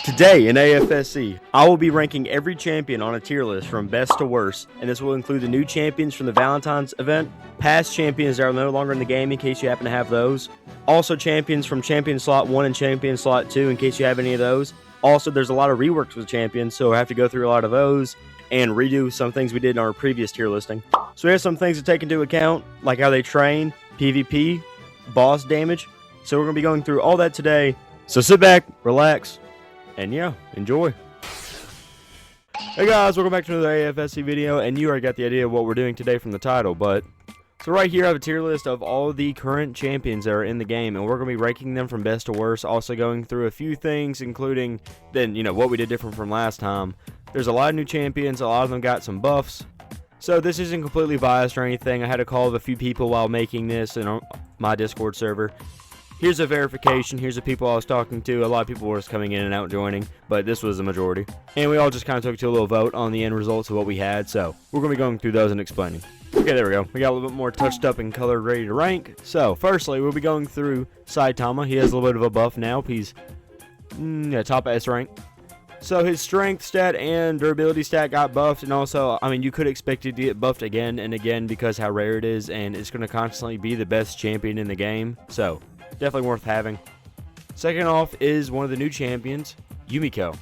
Today in AFSE, I will be ranking every champion on a tier list from best to worst, and this will include the new champions from the Valentine's event, past champions that are no longer in the game in case you happen to have those, also champions from Champion Slot 1 and Champion Slot 2 in case you have any of those. Also, there's a lot of reworks with champions, so I have to go through a lot of those and redo some things we did in our previous tier listing. So here's some things to take into account, like how they train, PvP, boss damage. So we're going to be going through all that today, so sit back, relax, and yeah, enjoy. Hey guys, welcome back to another AFSE video, and you already got the idea of what we're doing today from the title, but so right here I have a tier list of all the current champions that are in the game, and we're going to be ranking them from best to worst, also going through a few things, including then, what we did different from last time. There's a lot of new champions, a lot of them got some buffs, so this isn't completely biased or anything. I had a call of a few people while making this in my Discord server. Here's a verification. Here's the people I was talking to. A lot of people were just coming in and out joining, but this was the majority. And we all just kind of took to a little vote on the end results of what we had, so we're going to be going through those and explaining. Okay, there we go. We got a little bit more touched up and colored, ready to rank. So, firstly, we'll be going through Saitama. He has a little bit of a buff now. He's top S rank. So his strength stat and durability stat got buffed, and also, you could expect it to get buffed again and again because how rare it is, and it's going to constantly be the best champion in the game. So definitely worth having. Second off is one of the new champions, Yumiko.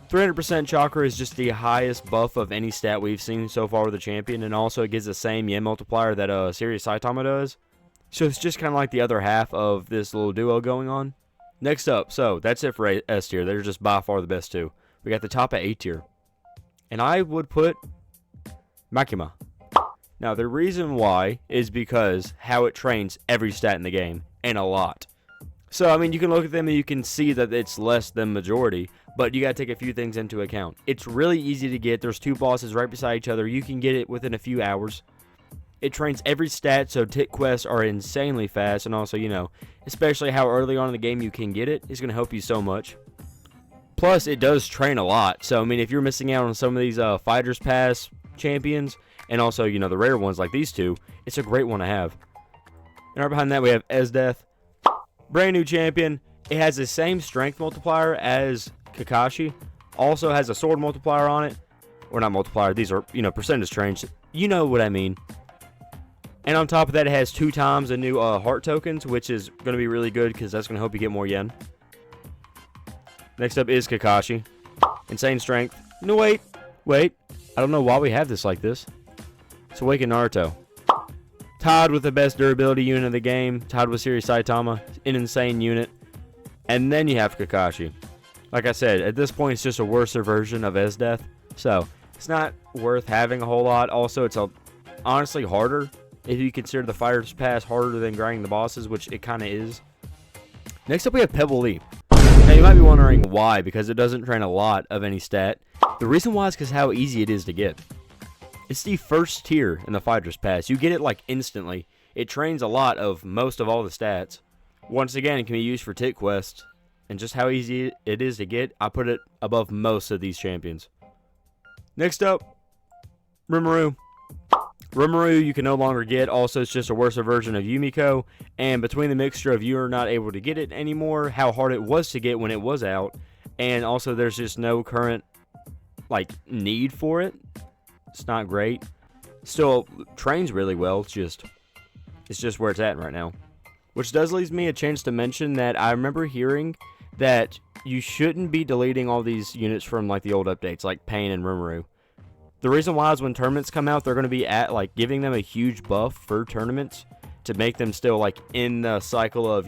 300% chakra is just the highest buff of any stat we've seen so far with the champion, and also it gives the same yen multiplier that Serious Saitama does. So it's just kind of like the other half of this little duo going on. Next up, so that's it for S tier. They're just by far the best two. We got the top at A tier, and I would put Makima. Now the reason why is because how it trains every stat in the game, and a lot. So you can look at them and you can see that it's less than majority, but you gotta take a few things into account. It's really easy to get. There's two bosses right beside each other. You can get it within a few hours. It trains every stat, so tick quests are insanely fast, and also, especially how early on in the game you can get it is going to help you so much. Plus, it does train a lot, so, if you're missing out on some of these Fighters Pass champions, and also, the rare ones like these two, it's a great one to have. And right behind that, we have Esdeath. Brand new champion. It has the same strength multiplier as Kakashi. Also has a sword multiplier on it. Or not multiplier, these are, percentage trains. You know what I mean. And on top of that, it has 2 times the new heart tokens, which is going to be really good because that's going to help you get more yen. Next up is Kakashi. Insane strength. No, wait. I don't know why we have this like this. It's Awakened Naruto. Tied with the best durability unit of the game. Tied with Serious Saitama. An insane unit. And then you have Kakashi. Like I said, at this point, it's just a worse version of Esdeath. So, it's not worth having a whole lot. Also, it's honestly harder. If you consider the Fighters Pass harder than grinding the bosses, which it kind of is. Next up, we have Pebble Leap. Now, you might be wondering why, because it doesn't train a lot of any stat. The reason why is because how easy it is to get. It's the first tier in the Fighters Pass. You get it, instantly. It trains a lot of most of all the stats. Once again, it can be used for tick quests. And just how easy it is to get, I put it above most of these champions. Next up, Rimuru. Rimuru you can no longer get. Also, it's just a worse version of Yumiko. And between the mixture of you are not able to get it anymore, how hard it was to get when it was out, and also there's just no current need for it. It's not great. Still trains really well. It's just where it's at right now. Which does leave me a chance to mention that I remember hearing that you shouldn't be deleting all these units from the old updates, like Pain and Rimuru. The reason why is when tournaments come out, they're going to be giving them a huge buff for tournaments to make them still in the cycle of,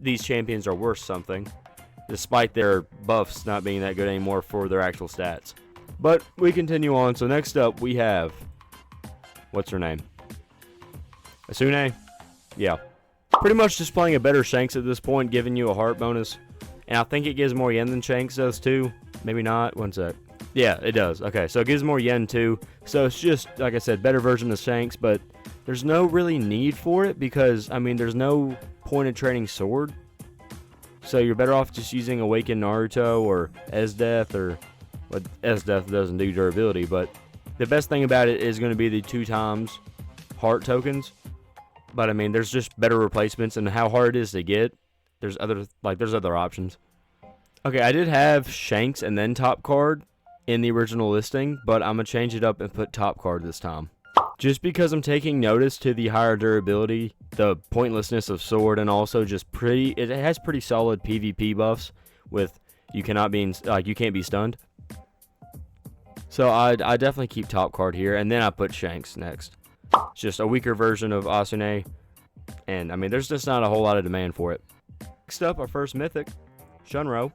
these champions are worth something, despite their buffs not being that good anymore for their actual stats. But we continue on. So next up we have, what's her name? Asune? Yeah. Pretty much just playing a better Shanks at this point, giving you a heart bonus. And I think it gives more yen than Shanks does too. Maybe not. One sec. Yeah, it does. Okay, so it gives more yen too. So it's just, like I said, better version of Shanks, but there's no really need for it because, there's no point of training sword. So you're better off just using Awakened Naruto or Esdeath, or what Esdeath doesn't do durability, but the best thing about it is going to be the 2 times heart tokens. But there's just better replacements, and how hard it is to get, there's other options. Okay, I did have Shanks and then top card in the original listing, but I'm going to change it up and put top card this time. Just because I'm taking notice to the higher durability, the pointlessness of sword, and also just it has pretty solid PvP buffs with you can't be stunned. So I definitely keep top card here, and then I put Shanks next. It's just a weaker version of Asune, and I mean there's just not a whole lot of demand for it. Next up, our first mythic, Shunro.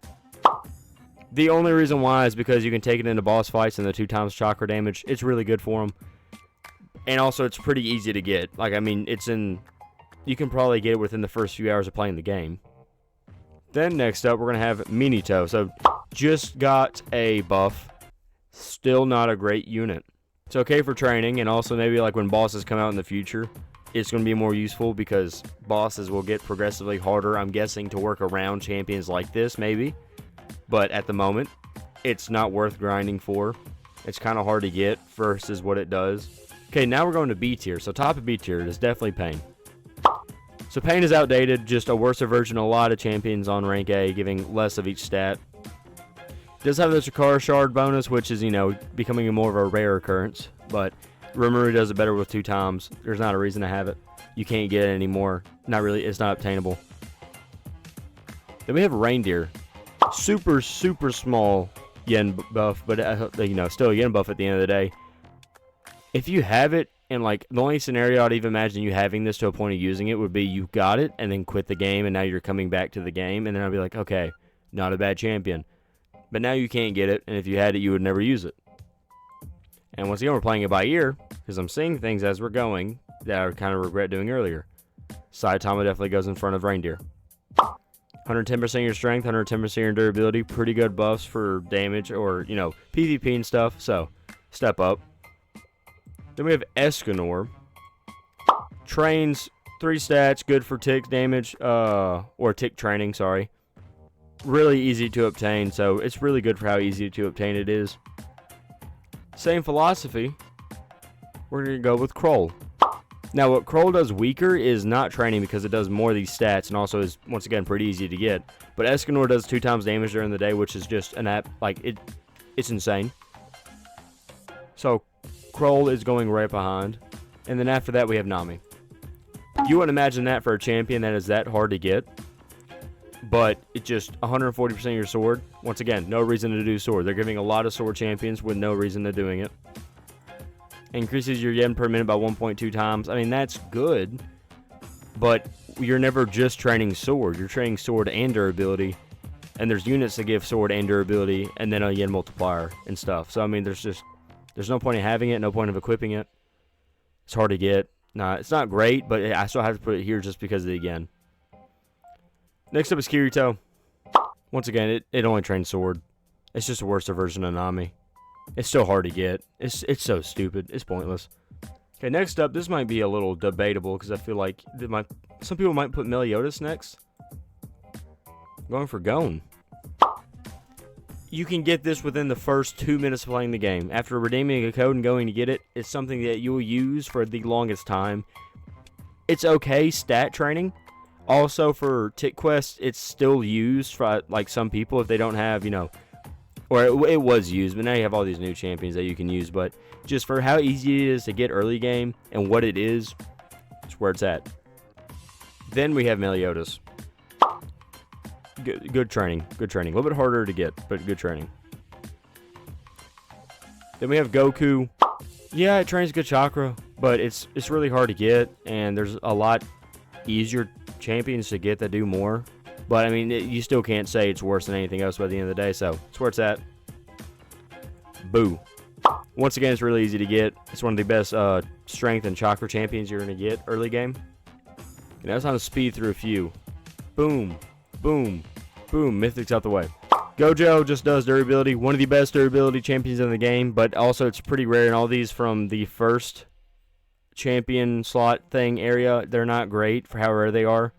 The only reason why is because you can take it into boss fights and the 2x chakra damage. It's really good for them. And also, it's pretty easy to get. Like, I mean, you can probably get it within the first few hours of playing the game. Then, next up, we're going to have Minito. So, just got a buff. Still not a great unit. It's okay for training, and also maybe, like, when bosses come out in the future, it's going to be more useful because bosses will get progressively harder, I'm guessing, to work around champions like this, maybe. But at the moment, it's not worth grinding for. It's kind of hard to get versus what it does. Okay, now we're going to B tier. So top of B tier is definitely Pain. So Pain is outdated, just a worse version of a lot of champions on rank A, giving less of each stat. It does have the Chakra Shard bonus, which is, becoming more of a rare occurrence. But Rimuru does it better with 2x. There's not a reason to have it. You can't get it anymore. Not really, it's not obtainable. Then we have Reindeer. Super, super small yen buff, but, still a yen buff at the end of the day. If you have it, and like the only scenario I'd even imagine you having this to a point of using it would be you got it and then quit the game and now you're coming back to the game, and then I'd be like, okay, not a bad champion. But now you can't get it, and if you had it, you would never use it. And once again, we're playing it by ear because I'm seeing things as we're going that I kind of regret doing earlier. Saitama definitely goes in front of Reindeer. 110% your strength, 110% your durability, pretty good buffs for damage or, PvP and stuff, so step up. Then we have Escanor. Trains, 3 stats, good for tick damage, or tick training, sorry. Really easy to obtain, so it's really good for how easy to obtain it is. Same philosophy, we're going to go with Kroll. Now, what Kroll does weaker is not training because it does more of these stats and also is, once again, pretty easy to get. But Escanor does 2x damage during the day, which is just it's insane. So, Kroll is going right behind. And then after that, we have Nami. You wouldn't imagine that for a champion that is that hard to get. But it's just 140% your sword. Once again, no reason to do sword. They're giving a lot of sword champions with no reason to doing it. Increases your yen per minute by 1.2x. I mean, that's good. But you're never just training sword. You're training sword and durability. And there's units that give sword and durability. And then a yen multiplier and stuff. So, I mean, there's no point in having it. No point of equipping it. It's hard to get. Nah, it's not great. But I still have to put it here just because of the yen. Next up is Kirito. Once again, it only trains sword. It's just a worse version of Nami. It's still hard to get. It's so stupid. It's pointless. Okay, next up, this might be a little debatable because I feel like some people might put Meliodas next. I'm going for Gon. You can get this within the first 2 minutes of playing the game. After redeeming a code and going to get it, it's something that you'll use for the longest time. It's okay stat training. Also, for tick quests, it's still used for like some people if they don't have, or it was used, but now you have all these new champions that you can use. But just for how easy it is to get early game and what it is, it's where it's at. Then we have Meliodas. Good training. Good training. A little bit harder to get, but good training. Then we have Goku. Yeah, it trains good chakra, but it's really hard to get, and there's a lot easier champions to get that do more. But, I mean, you still can't say it's worse than anything else by the end of the day, so it's where it's at. Boo. Once again, it's really easy to get. It's one of the best strength and chakra champions you're going to get early game. And that's how to speed through a few. Boom. Boom. Boom. Mythic's out the way. Gojo just does durability. One of the best durability champions in the game, but also it's pretty rare in all these from the first champion slot thing area. They're not great for how rare they are.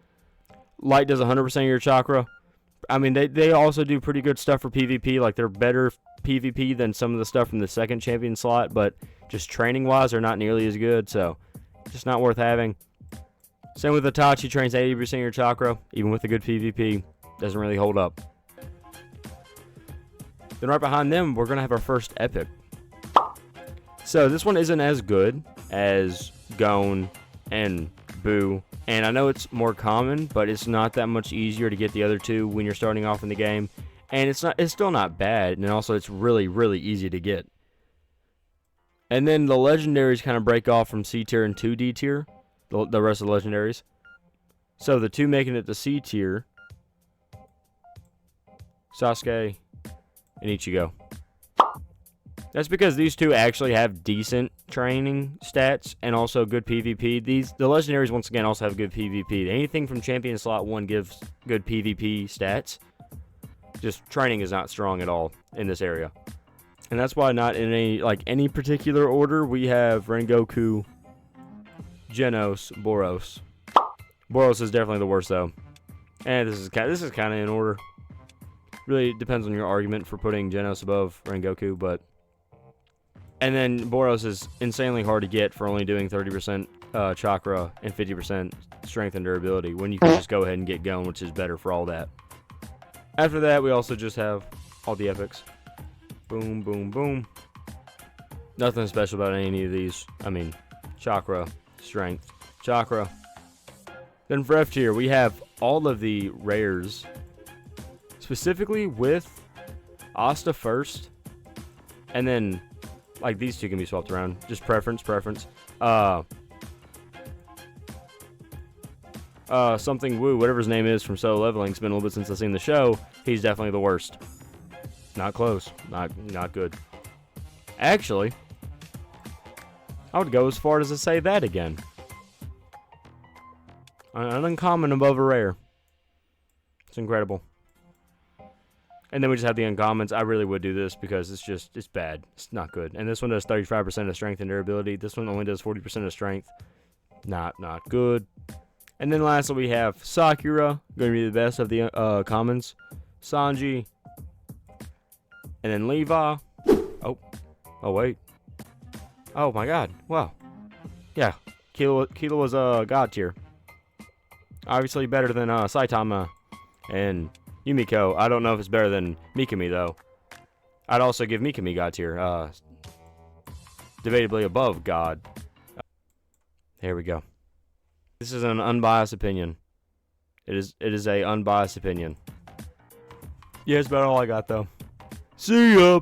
Light does 100% of your chakra. I mean, they also do pretty good stuff for PvP. Like, they're better PvP than some of the stuff from the second champion slot, but just training-wise, they're not nearly as good, so just not worth having. Same with Itachi, trains 80% of your chakra. Even with the good PvP, doesn't really hold up. Then right behind them, we're going to have our first epic. So this one isn't as good as Gone and Boo. And I know it's more common, but it's not that much easier to get the other two when you're starting off in the game. And it's still not bad. And also it's really, really easy to get. And then the legendaries kind of break off from C tier and 2D tier. The rest of the legendaries. So the two making it to C tier. Sasuke and Ichigo. That's because these two actually have decent training stats and also good PvP. The legendaries, once again, also have good PvP. Anything from champion slot 1 gives good PvP stats. Just training is not strong at all in this area. And that's why not in any particular order we have Rengoku, Genos, Boros. Boros is definitely the worst though. And this is kind of in order. Really depends on your argument for putting Genos above Rengoku, but... And then Boros is insanely hard to get for only doing 30% chakra and 50% strength and durability, when you can just go ahead and get Gon, which is better for all that. After that, we also just have all the epics. Boom, boom, boom. Nothing special about any of these. I mean, chakra, strength, chakra. Then for F tier, we have all of the rares, specifically with Asta first, and then like these two can be swapped around. Just preference. Something Woo, whatever his name is from Solo Leveling. It's been a little bit since I've seen the show. He's definitely the worst. Not close. Not good. Actually, I would go as far as to say that again. An uncommon above a rare. It's incredible. And then we just have the uncommons. I really would do this because it's bad. It's not good. And this one does 35% of strength and durability. This one only does 40% of strength. Not good. And then lastly we have Sakura, going to be the best of the commons. Sanji. And then Levi. Oh wait. Oh my god. Wow. Yeah. Killua was god tier. Obviously better than Saitama and Yumiko. I don't know if it's better than Mikami, though. I'd also give Mikami god tier. Debatably above god. Here we go. This is an unbiased opinion. It is a unbiased opinion. Yeah, it's about all I got, though. See ya!